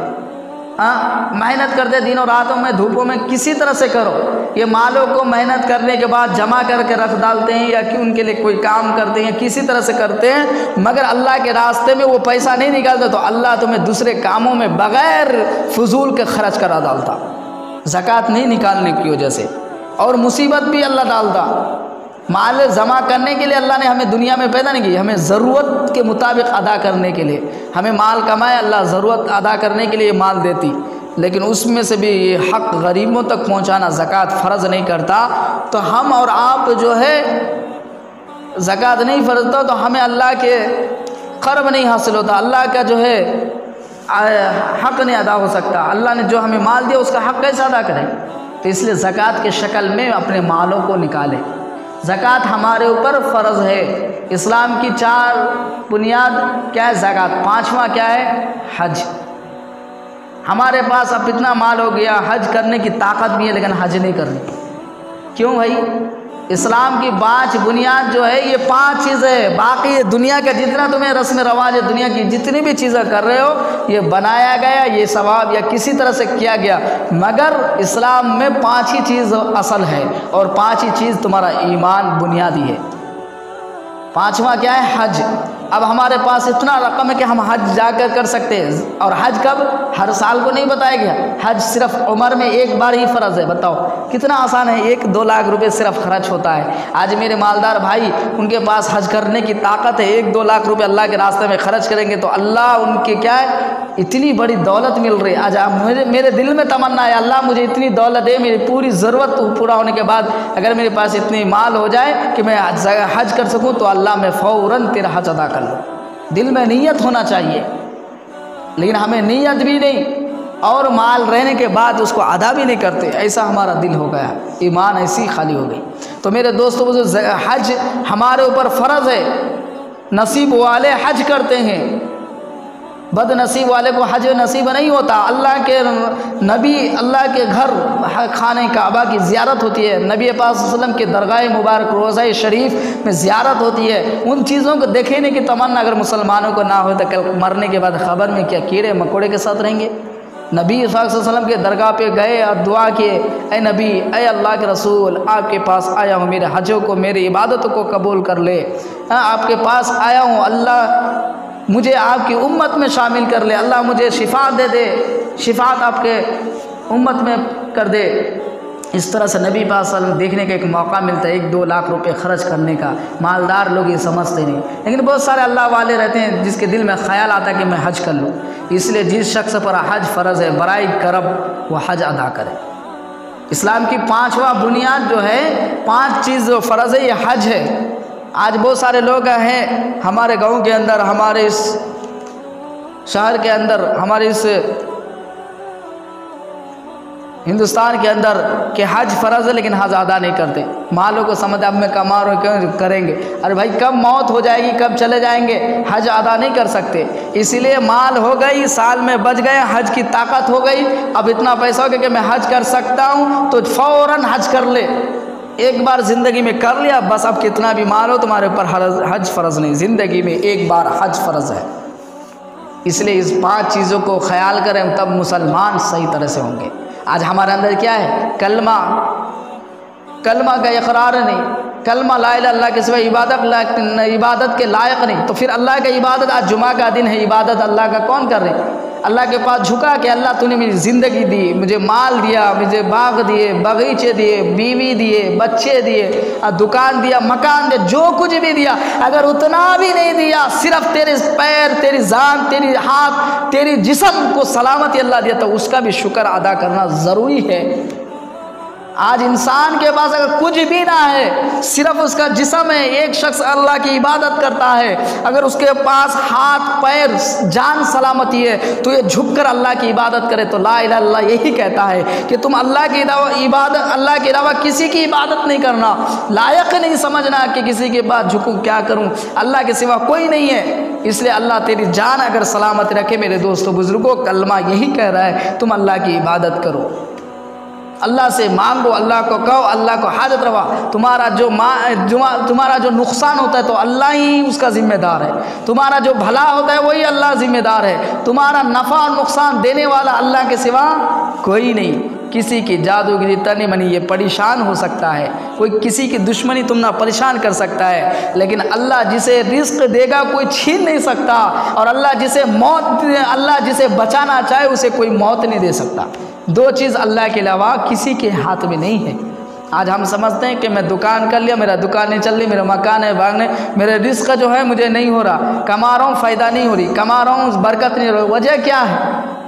हाँ, मेहनत करते दिनों रातों में, धूपों में, किसी तरह से करो। ये मालों को मेहनत करने के बाद जमा करके रख डालते हैं या कि उनके लिए कोई काम करते हैं, किसी तरह से करते हैं, मगर अल्लाह के रास्ते में वो पैसा नहीं निकालते तो अल्लाह तुम्हें दूसरे कामों में बग़ैर फजूल के खर्च करा डालता, ज़कात नहीं निकालने की वजह से। और मुसीबत भी अल्लाह डालता। माल जमा करने के लिए अल्लाह ने हमें दुनिया में पैदा नहीं की, हमें ज़रूरत के मुताबिक अदा करने के लिए। हमें माल कमाए, अल्लाह ज़रूरत अदा करने के लिए माल देती, लेकिन उसमें से भी ये हक़ गरीबों तक पहुंचाना ज़कात फ़र्ज़ नहीं करता। तो हम और आप जो है ज़कात नहीं फ़र्ज़ होता तो हमें अल्लाह के क़र्ब नहीं हासिल होता, अल्लाह का जो है हक़ नहीं अदा हो सकता। अल्लाह ने जो हमें माल दिया उसका हक़ कैसे अदा करें? तो इसलिए ज़कात के शक्ल में अपने मालों को निकालें। ज़कात हमारे ऊपर फ़र्ज़ है। इस्लाम की 4 बुनियाद क्या है? ज़कात। 5वां क्या है? हज। हमारे पास अब इतना माल हो गया, हज करने की ताकत भी है लेकिन हज नहीं कर रही। क्यों भाई? इस्लाम की 5 बुनियाद जो है ये 5 चीज़ें है। बाकी दुनिया का जितना तुम्हें रस्म रवाज है, दुनिया की जितनी भी चीज़ें कर रहे हो, ये बनाया गया, ये सवाब या किसी तरह से किया गया, मगर इस्लाम में 5 ही चीज़ असल है और 5 ही चीज़ तुम्हारा ईमान बुनियादी है। 5वां क्या है? हज। अब हमारे पास इतना रकम है कि हम हज जाकर कर सकते हैं। और हज कब? हर साल को नहीं बताया गया। हज सिर्फ उम्र में एक बार ही फ़र्ज़ है। बताओ कितना आसान है, 1-2 लाख रुपए सिर्फ खर्च होता है। आज मेरे मालदार भाई, उनके पास हज करने की ताकत है, 1-2 लाख रुपए अल्लाह के रास्ते में खर्च करेंगे तो अल्लाह उनके क्या है, इतनी बड़ी दौलत मिल रही है। आज मेरे दिल में तमन्ना है, अल्लाह मुझे इतनी दौलत दे, मेरी पूरी ज़रूरत पूरा होने के बाद अगर मेरे पास इतनी माल हो जाए कि मैं हज कर सकूँ तो अल्लाह मैं फ़ौरन तेरा हज अदा कर लूँ। दिल में नीयत होना चाहिए, लेकिन हमें नीयत भी नहीं और माल रहने के बाद उसको अदा भी नहीं करते, ऐसा हमारा दिल हो गया, ईमान ऐसी खाली हो गई। तो मेरे दोस्तों, हज हमारे ऊपर फ़र्ज़ है। नसीब वाले हज करते हैं, बदनसीब वाले को हज नसीब नहीं होता। अल्लाह के नबी, अल्लाह के घर खाने काबा की ज़ियारत होती है, नबी पाक सल्लल्लाहु अलैहि वसल्लम के दरगाह मुबारक रोज़ा शरीफ में ज़ियारत होती है। उन चीज़ों को देखने की तमन्ना अगर मुसलमानों को ना हो तो कल मरने के बाद ख़बर में क्या कीड़े मकोड़े के साथ रहेंगे? नबी सल्लल्लाहु अलैहि वसल्लम के दरगाह पे गए और दुआ किए, ए नबी, ए अल्लाह के रसूल, आपके पास आया हूँ, मेरे हजों को, मेरी इबादतों को कबूल कर ले। आपके पास आया हूँ, अल्लाह मुझे आपकी उम्मत में शामिल कर ले, अल्लाह मुझे शिफा दे दे, शिफात आपके उम्मत में कर दे। इस तरह से नबी पाक सल्लल्लाहु अलैहि वसल्लम देखने का एक मौका मिलता है 1-2 लाख रुपए खर्च करने का। मालदार लोग ये समझते नहीं, लेकिन बहुत सारे अल्लाह वाले रहते हैं जिसके दिल में ख्याल आता है कि मैं हज कर लूँ। इसलिए जिस शख्स पर हज फ़र्ज़ है, बराए करब वह हज अदा करे। इस्लाम की 5वां बुनियाद जो है, 5 चीज़ जो फ़र्ज़ है, ये हज है। आज बहुत सारे लोग हैं हमारे गाँव के अंदर, हमारे इस शहर के अंदर, हमारे इस हिंदुस्तान के अंदर कि हज फ़र्ज़ है लेकिन हज अदा नहीं करते। मालों को समझ, अब मैं कमा रहा हूँ क्यों करेंगे, अरे भाई कब मौत हो जाएगी, कब चले जाएंगे, हज अदा नहीं कर सकते। इसीलिए माल हो गई, साल में बच गए, हज की ताकत हो गई, अब इतना पैसा हो गया कि मैं हज कर सकता हूँ, तो फ़ौरन हज कर ले। एक बार ज़िंदगी में कर लिया बस, अब कितना भी माल हो तुम्हारे ऊपर हज फ़र्ज़ नहीं, ज़िंदगी में एक बार हज फ़र्ज़ है। इसलिए इस 5 चीज़ों को ख्याल करें, तब मुसलमान सही तरह से होंगे। आज हमारे अंदर क्या है, कलमा का इकरार नहीं, कलमा ला इलाहा इल्लल्लाह के सिवा इबादत के लायक नहीं, तो फिर अल्लाह का इबादत, आज जुमा का दिन है, इबादत अल्लाह का कौन कर रहे हैं? अल्लाह के पास झुका कि अल्लाह तूने मेरी ज़िंदगी दी, मुझे माल दिया, मुझे बाग दिए, बगीचे दिए, बीवी दिए, बच्चे दिए, दुकान दिया, मकान दिया, जो कुछ भी दिया, अगर उतना भी नहीं दिया, सिर्फ तेरे पैर, तेरी जान, तेरी हाथ, तेरी जिस्म को सलामती अल्लाह दिया, तो उसका भी शुक्र अदा करना ज़रूरी है। आज इंसान के पास अगर कुछ भी ना है, सिर्फ उसका जिस्म है, एक शख्स अल्लाह की इबादत करता है, अगर उसके पास हाथ पैर जान सलामती है, तो ये झुककर अल्लाह की इबादत करे। तो ला इलाहा इल्लल्लाह यही कहता है कि तुम अल्लाह की इबादत, अल्लाह के अलावा किसी की इबादत नहीं करना, लायक नहीं समझना कि किसी के पास झुकूँ, क्या करूँ, अल्लाह के सिवा कोई नहीं है। इसलिए अल्लाह तेरी जान अगर सलामत रखे, मेरे दोस्तों बुजुर्गों, कलमा यही कह रहा है, तुम अल्लाह की इबादत करो, अल्लाह से मांगो, अल्लाह को कहो, अल्लाह को हाजत रवा। तुम्हारा जो नुकसान होता है तो अल्लाह ही उसका ज़िम्मेदार है, तुम्हारा जो भला होता है वही अल्लाह ज़िम्मेदार है, तुम्हारा नफ़ा और नुकसान देने वाला अल्लाह के सिवा कोई नहीं। किसी की जादूगिरी तनी मनी ये परेशान हो सकता है, कोई किसी की दुश्मनी तुम ना परेशान कर सकता है, लेकिन अल्लाह जिसे रिस्क देगा कोई छीन नहीं सकता, और अल्लाह जिसे बचाना चाहे उसे कोई मौत नहीं दे सकता। 2 चीज़ अल्लाह के अलावा किसी के हाथ में नहीं है। आज हम समझते हैं कि मैं दुकान कर लिया, मेरा दुकान नहीं चल रही, मेरा मकान है भागने, मेरे रिस्क जो है मुझे नहीं हो रहा, कमा रहा हूँ फ़ायदा नहीं हो रही, कमा रहा हूँ बरकत नहीं हो रही। वजह क्या है?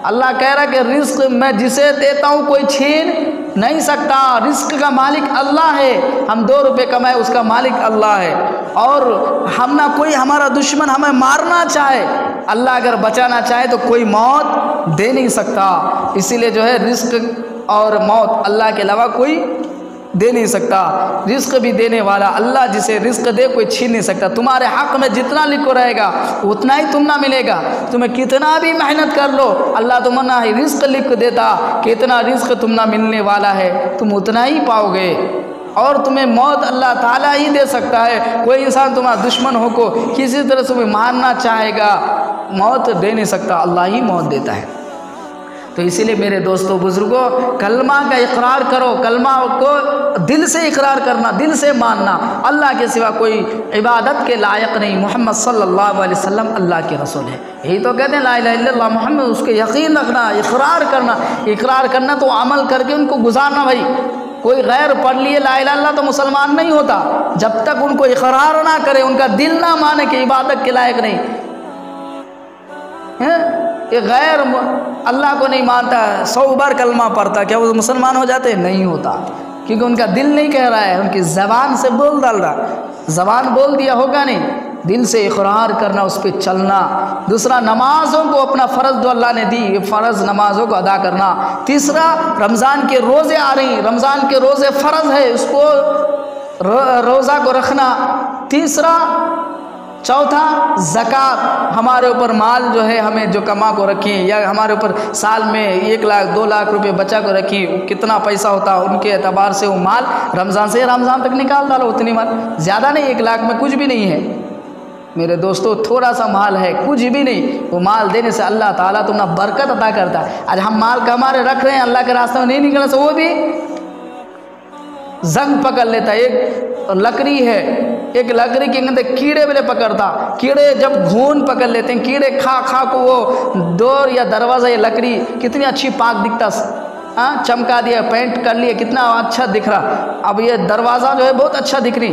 अल्लाह कह रहा है कि रिस्क मैं जिसे देता हूँ कोई छीन नहीं सकता, रिस्क का मालिक अल्लाह है। हम 2 रुपये कमाए, उसका मालिक अल्लाह है, और हम ना कोई हमारा दुश्मन हमें मारना चाहे, अल्लाह अगर बचाना चाहे तो कोई मौत दे नहीं सकता। इसीलिए जो है रिस्क और मौत अल्लाह के अलावा कोई दे नहीं सकता। रिस्क भी देने वाला अल्लाह, जिसे रिस्क दे कोई छीन नहीं सकता। तुम्हारे हक़ में जितना लिखो रहेगा उतना ही तुम ना मिलेगा, तुम्हें कितना भी मेहनत कर लो, अल्लाह तुम्हें ही रिस्क लिख देता, कितना रिस्क तुम ना मिलने वाला है तुम उतना ही पाओगे, और तुम्हें मौत अल्लाह ताला ही दे सकता है। कोई इंसान तुम्हारा दुश्मन हो को किसी तरह से भी मारना चाहेगा, मौत दे नहीं सकता, अल्लाह ही मौत देता है। तो इसीलिए मेरे दोस्तों बुजुर्गों, कलमा का इकरार करो, कलमा को दिल से इकरार करना, दिल से मानना, अल्लाह के सिवा कोई इबादत के लायक नहीं, मोहम्मद सल्लल्लाहु अलैहि वसल्लम अल्लाह के रसूल है। यही तो कहते हैं ला इलाहा इल्लल्लाह मोहम्मद, उसके यकीन रखना, इकरार करना। इकरार करना तो अमल करके उनको गुजारना। भाई कोई गैर पढ़ लिए ला इलाहा इल्लल्लाह तो मुसलमान नहीं होता, जब तक उनको इकरार ना करे, उनका दिल ना माने कि इबादत के लायक नहीं है। ये गैर अल्लाह को नहीं मानता, 100 बार कलमा पढ़ता, क्या वो मुसलमान हो जाते? नहीं होता, क्योंकि उनका दिल नहीं कह रहा है, उनकी ज़बान से बोल डाल रहा। ज़बान बोल दिया होगा नहीं, दिल से इकरार करना, उस पर चलना। दूसरा, नमाज़ों को अपना फ़र्ज़ जो अल्लाह ने दी, ये फ़र्ज़ नमाज़ों को अदा करना। तीसरा, रमज़ान के रोज़े आ रही, रमज़ान के रोज़े फ़र्ज़ है, उसको रोज़ा को रखना। तीसरा, चौथा, ज़कात हमारे ऊपर माल जो है हमें जो कमा को रखी, या हमारे ऊपर साल में 1 लाख 2 लाख रुपए बचा को रखी, कितना पैसा होता है उनके एतबार से वो माल रमज़ान से रमज़ान तक निकाल डालो, उतनी माल, ज़्यादा नहीं, 1 लाख में कुछ भी नहीं है। मेरे दोस्तों थोड़ा सा माल है, कुछ भी नहीं, वो माल देने से अल्लाह ताला तुम्हें बरकत अता करता है। आज हम माल कमारे रख रहे हैं, अल्लाह के रास्ते में नहीं निकलने से वो भी जंग पकड़ लेता है। एक लकड़ी है, एक लकड़ी के अंदर कीड़े वाले पकड़ता, कीड़े जब घून पकड़ लेते हैं, कीड़े खा खा को वो डोर या दरवाज़ा या लकड़ी कितनी अच्छी पाक दिखता, हाँ चमका दिया, पेंट कर लिया, कितना अच्छा दिख रहा। अब ये दरवाज़ा जो है बहुत अच्छा दिख रही,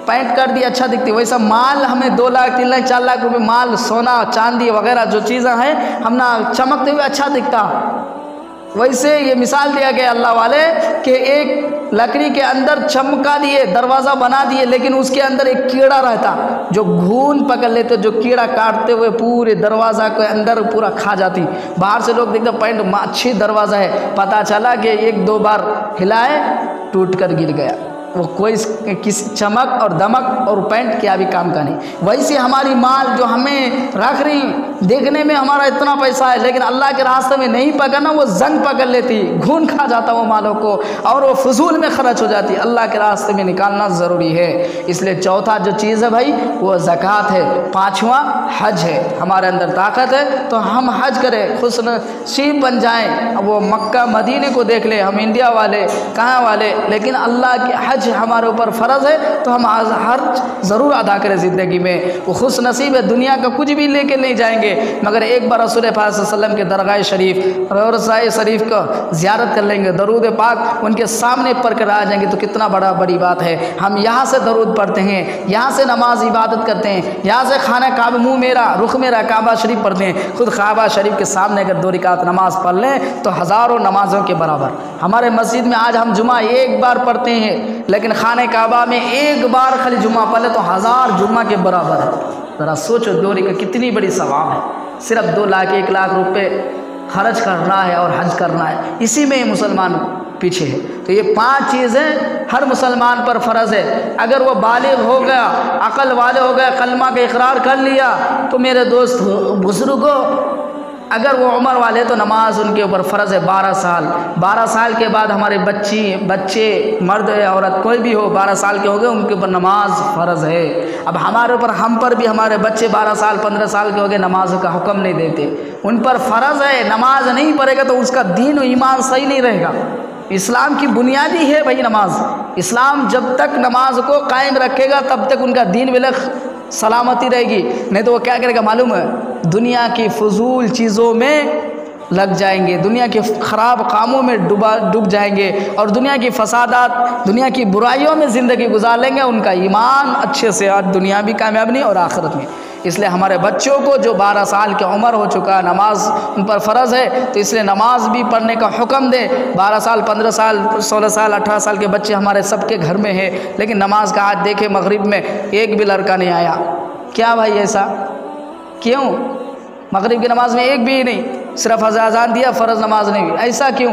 पेंट कर दिया अच्छा दिखती। वैसा माल हमें 2 लाख 3 लाख 4 लाख रुपए माल, सोना चांदी वगैरह जो चीज़ें हैं हम ना चमकते हुए अच्छा दिखता। वैसे ये मिसाल दिया गया अल्लाह वाले कि एक लकड़ी के अंदर चमका दिए, दरवाज़ा बना दिए, लेकिन उसके अंदर एक कीड़ा रहता जो घून पकड़ लेते, जो कीड़ा काटते हुए पूरे दरवाज़ा के अंदर पूरा खा जाती। बाहर से लोग देखते पेंट अच्छी दरवाज़ा है, पता चला कि 1-2 बार हिलाए टूट कर गिर गया। वो कोई किसी चमक और दमक और पेंट क्या भी काम का नहीं। वैसे हमारी माल जो हमें रख रही, देखने में हमारा इतना पैसा है, लेकिन अल्लाह के रास्ते में नहीं पकड़ना, वो जंग पकड़ लेती, घून खा जाता वो मालों को, और वो फजूल में खर्च हो जाती। अल्लाह के रास्ते में निकालना ज़रूरी है। इसलिए चौथा जो चीज़ है भाई वो ज़कात है। 5वां हज है। हमारे अंदर ताकत है तो हम हज करें, खुशनसीब बन जाएँ। वो मक्का मदीने को देख ले, हम इंडिया वाले कहाँ वाले, लेकिन अल्लाह के हज हमारे ऊपर फ़र्ज़ है तो हम हज ज़रूर अदा करें ज़िंदगी में। वो खुश नसीब है, दुनिया का कुछ भी लेके नहीं जाएंगे, मगर एक बार रसूल पाक सल्लल्लाहु अलैहि वसल्लम के दरगाह शरीफ और रज़ाए शरीफ का ज़ियारत कर लेंगे, दरूद पाक उनके सामने पढ़ कर आ जाएंगे तो कितना बड़ी बात है। हम यहाँ से दरूद पढ़ते हैं, यहाँ से नमाज इबादत करते हैं, यहाँ से खाना काबा मुँह मेरा रुख मेरा काबा शरीफ पढ़ते हैं। खुद काबा शरीफ के सामने अगर 2 रकात नमाज पढ़ लें तो हज़ारों नमाज़ों के बराबर। हमारे मस्जिद में आज हम जुमा 1 बार पढ़ते हैं, लेकिन खाने काबा में 1 बार खाली जुम्मा पढ़े तो 1000 जुम्मा के बराबर है। ज़रा सोचो 2 रकात कितनी बड़ी सवाब है। सिर्फ 2 लाख 1 लाख रुपए खर्च करना है और हज करना है, इसी में मुसलमान पीछे है। तो ये 5 चीज़ें हर मुसलमान पर फ़र्ज़ है। अगर वो बालिग हो गया, अक़ल वाले हो गए, कलमा का इकरार कर लिया, तो मेरे दोस्त बुजुर्गों, अगर वो उम्र वाले तो नमाज उनके ऊपर फ़र्ज़ है 12 साल। 12 साल के बाद हमारे बच्चे मर्द या औरत कोई भी हो 12 साल के हो गए, उनके ऊपर नमाज फ़र्ज़ है। अब हमारे ऊपर, हम पर भी हमारे बच्चे 12 साल 15 साल के हो गए, नमाज का हुक्म नहीं देते, उन पर फ़र्ज़ है। नमाज नहीं पढ़ेगा तो उसका दीन और ईमान सही नहीं रहेगा। इस्लाम की बुनियादी है भाई नमाज। इस्लाम जब तक नमाज को कायम रखेगा तब तक उनका दीन विलख सलामती रहेगी। नहीं तो वो क्या करेगा मालूम है, दुनिया की फजूल चीज़ों में लग जाएंगे, दुनिया के ख़राब कामों में डूब जाएंगे और दुनिया की फसादात, दुनिया की बुराइयों में ज़िंदगी गुजार लेंगे। उनका ईमान अच्छे से आज दुनिया भी कामयाब नहीं और आखिरत में। इसलिए हमारे बच्चों को जो 12 साल की उम्र हो चुका, नमाज उन पर फ़र्ज़ है, तो इसलिए नमाज भी पढ़ने का हुक्म दे। 12 साल 15 साल 16 साल 18 साल के बच्चे हमारे सबके घर में हैं, लेकिन नमाज का आज देखे मगरिब में एक भी लड़का नहीं आया। क्या भाई ऐसा क्यों? मगरिब की नमाज में एक भी नहीं, सिर्फ अज़ान दिया, फ़र्ज़ नमाज नहीं हुई। ऐसा क्यों?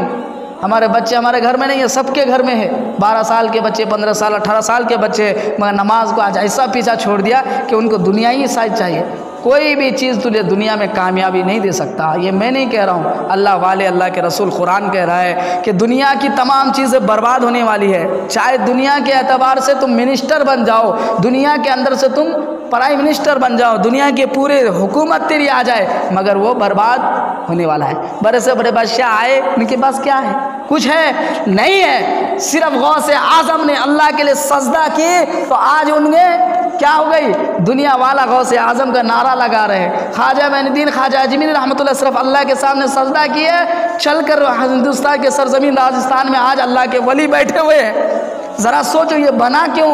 हमारे बच्चे हमारे घर में नहीं है, सबके घर में है। 12 साल के बच्चे, 15 साल 18 साल के बच्चे, मगर नमाज को आज ऐसा पीछा छोड़ दिया कि उनको दुनिया ही शायद चाहिए। कोई भी चीज़ तुझे दुनिया में कामयाबी नहीं दे सकता। ये मैं नहीं कह रहा हूँ, अल्लाह वाले, अल्लाह के रसूल कुरान कह रहा है कि दुनिया की तमाम चीज़ें बर्बाद होने वाली है। चाहे दुनिया के एतबार से तुम मिनिस्टर बन जाओ, दुनिया के अंदर से तुम प्राइम मिनिस्टर बन जाओ, दुनिया के पूरे हुकूमत तेरी आ जाए, मगर वो बर्बाद होने वाला है। बड़े से बड़े बादशाह आए, उनके पास क्या है? कुछ है? नहीं है। सिर्फ गौसे आज़म ने अल्लाह के लिए सजदा किए तो आज उनमें क्या हो गई? दुनिया वाला गौसे आज़म का नारा लगा रहे हैं। ख्वाजा मोइनुद्दीन ख्वाजा अजमीरी रहमतुल्लाह सिर्फ अल्लाह के सामने सजदा किए, चलकर हिंदुस्तान के सरजमीन राजस्थान में आज अल्लाह के वली बैठे हुए हैं। ज़रा सोचो ये बना क्यों?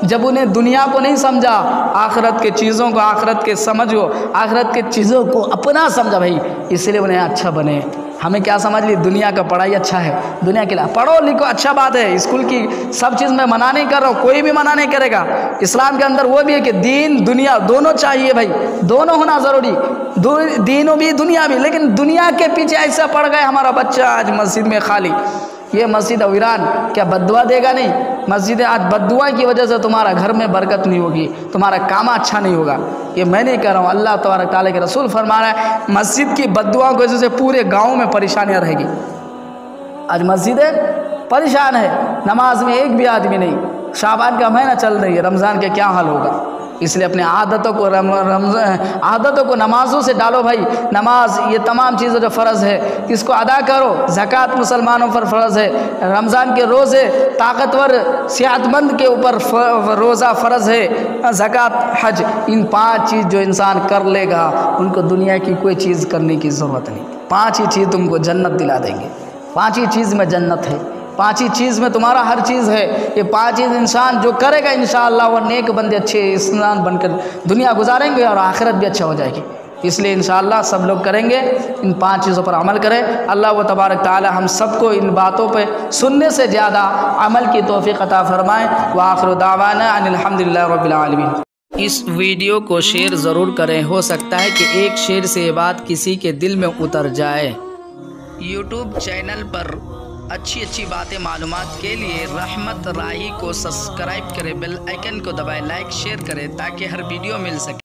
जब उन्हें दुनिया को नहीं समझा, आखिरत के चीज़ों को, आखिरत के समझो, आखिरत के चीज़ों को अपना समझा भाई, इसलिए उन्हें अच्छा बने। हमें क्या समझ ली? दुनिया का पढ़ाई अच्छा है, दुनिया के लिए पढ़ो लिखो, अच्छा बात है। स्कूल की सब चीज़ मैं मना नहीं कर रहा हूँ, कोई भी मना नहीं करेगा। इस्लाम के अंदर वो भी है कि दीन दुनिया दोनों चाहिए भाई, दोनों होना ज़रूरी, दीनों भी दुनिया भी। लेकिन दुनिया के पीछे ऐसा पड़ गए हमारा बच्चा आज मस्जिद में खाली, ये मस्जिद वीरान, क्या बद्दुआ देगा? नहीं। मस्जिद आज बद्दुआ की वजह से तुम्हारा घर में बरकत नहीं होगी, तुम्हारा काम अच्छा नहीं होगा। ये मैं नहीं कह रहा हूँ, अल्लाह तबारक तआला के रसूल फरमा रहा है, मस्जिद की बद्दुआ की वजह से पूरे गाँव में परेशानियाँ रहेगी। आज मस्जिदें परेशान है, नमाज में एक भी आदमी नहीं। शाबान का महीना चल रही है, रमज़ान के क्या हाल होगा? इसलिए अपने आदतों को आदतों को नमाज़ों से डालो भाई। नमाज ये तमाम चीज़ें जो फ़र्ज़ है इसको अदा करो। ज़कात मुसलमानों पर फ़र्ज़ है। रमज़ान के रोज़े ताकतवर सेहतमंद के ऊपर रोज़ा फ़र्ज़ है। ज़कात, हज, इन 5 चीज़ जो इंसान कर लेगा उनको दुनिया की कोई चीज़ करने की ज़रूरत नहीं। 5 ही चीज़ तुमको जन्नत दिला देंगे। 5 ही चीज़ में जन्नत है। 5 ही चीज़ में तुम्हारा हर चीज़ है। ये 5 चीज़ इंसान जो करेगा इंशाअल्लाह वो नेक बंदे अच्छे इंसान बनकर दुनिया गुजारेंगे और आखिरत भी अच्छा हो जाएगी। इसलिए इंशाअल्लाह सब लोग करेंगे, इन 5 चीज़ों पर अमल करें। अल्लाह व तबारक ताला हम सबको इन बातों पे सुनने से ज़्यादा अमल की तौफीक अता फरमाएँ। व आखिरु दावाना अनिल हम्दुलिल्लाहि रब्बिल आलमीन। इस वीडियो को शेयर ज़रूर करें। हो सकता है कि एक शेयर से ये बात किसी के दिल में उतर जाए। यूट्यूब चैनल पर अच्छी बातें मालूमात के लिए रहमत राही को सब्सक्राइब करें, बेल आइकन को दबाएं, लाइक शेयर करें ताकि हर वीडियो मिल सके।